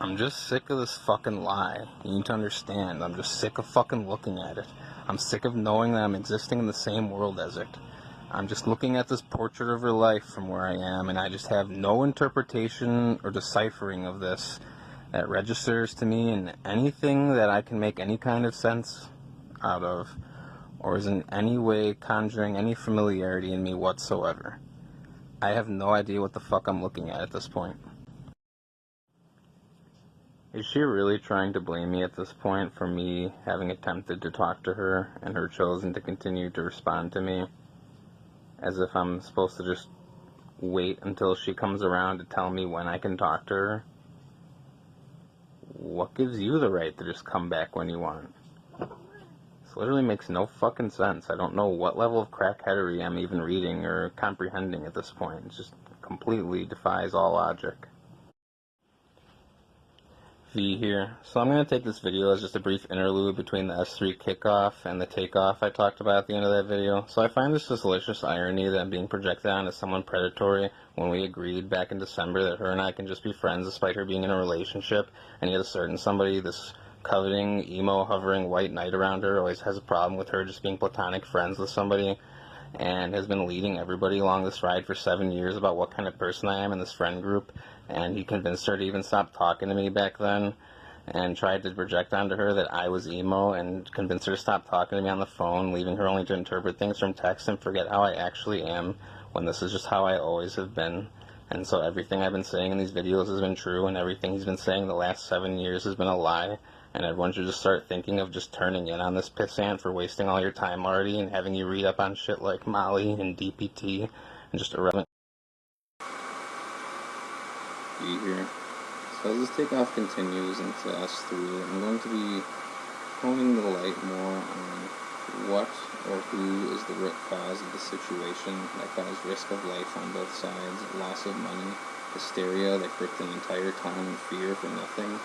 I'm just sick of this fucking lie. You need to understand. I'm just sick of fucking looking at it. I'm sick of knowing that I'm existing in the same world as it. I'm just looking at this portrait of her life from where I am, and I just have no interpretation or deciphering of this that registers to me in anything that I can make any kind of sense out of, or is in any way conjuring any familiarity in me whatsoever. I have no idea what the fuck I'm looking at this point. Is she really trying to blame me at this point for me having attempted to talk to her and her chosen to continue to respond to me? As if I'm supposed to just wait until she comes around to tell me when I can talk to her? What gives you the right to just come back when you want? This literally makes no fucking sense. I don't know what level of crackheadery I'm even reading or comprehending at this point. It just completely defies all logic. V here. So I'm going to take this video as just a brief interlude between the S3 kickoff and the takeoff I talked about at the end of that video. So I find this just delicious irony that I'm being projected on as someone predatory when we agreed back in December that her and I can just be friends despite her being in a relationship, and yet a certain somebody, this coveting, emo, hovering white knight around her, always has a problem with her just being platonic friends with somebody, and has been leading everybody along this ride for 7 years about what kind of person I am in this friend group, and he convinced her to even stop talking to me back then, and tried to project onto her that I was emo, and convinced her to stop talking to me on the phone, leaving her only to interpret things from text and forget how I actually am, when this is just how I always have been. And so everything I've been saying in these videos has been true, and everything he's been saying the last 7 years has been a lie, and everyone should just start thinking of just turning in on this pissant for wasting all your time already and having you read up on shit like Molly and DPT and just irrelevant. Be here. So as this takeoff continues into S3, I'm going to be honing the light more on what or who is the root cause of the situation that caused risk of life on both sides, loss of money, hysteria that gripped an entire town in fear for nothing,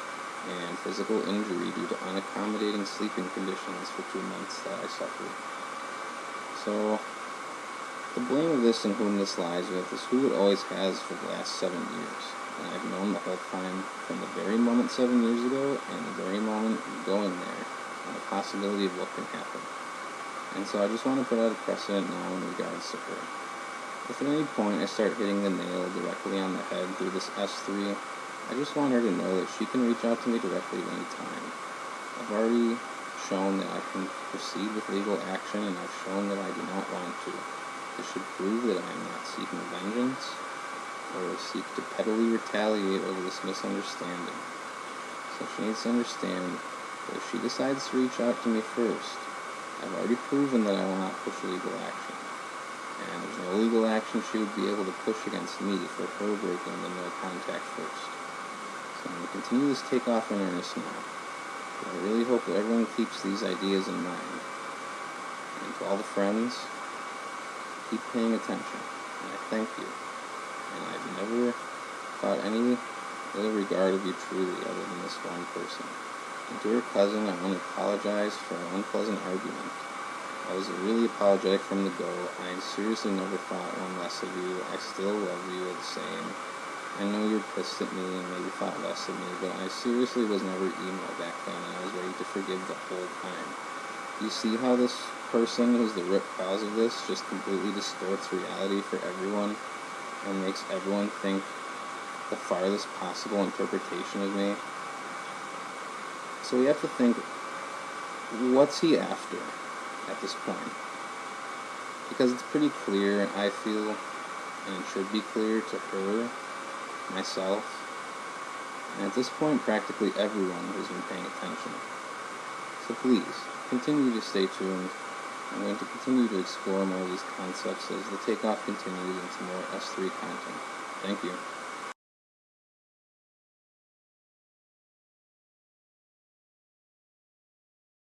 and physical injury due to unaccommodating sleeping conditions for 2 months that I suffered. So, the blame of this and whom this lies with is who it always has for the last 7 years. And I've known the whole time, from the very moment 7 years ago, and the very moment going there, and the possibility of what can happen. And so I just want to put out a precedent now in regards to her. If at any point I start hitting the nail directly on the head through this S3, I just want her to know that she can reach out to me directly at any time. I've already shown that I can proceed with legal action, and I've shown that I do not want to. This should prove that I am not seeking vengeance, or seek to pettily retaliate over this misunderstanding. So she needs to understand that if she decides to reach out to me first, I've already proven that I will not push legal action. And there's no legal action she would be able to push against me for her breaking the no contact first. So I'm going to continue this takeoff in earnest now. But I really hope that everyone keeps these ideas in mind. And to all the friends, keep paying attention. And I thank you. And I've never thought any ill regard of you truly other than this one person. And to her cousin, I want to apologize for our unpleasant argument. I was really apologetic from the go. I seriously never thought one less of you. I still love you the same. I know you're pissed at me and maybe thought less of me, but I seriously was never emo back then, and I was ready to forgive the whole time. You see how this person who's the root cause of this just completely distorts reality for everyone and makes everyone think the farthest possible interpretation of me? So we have to think, what's he after at this point? Because it's pretty clear, I feel, and it should be clear to her, myself, and at this point practically everyone who's been paying attention. So please, continue to stay tuned. I'm going to continue to explore more of these concepts as the takeoff continues into more S3 content. Thank you.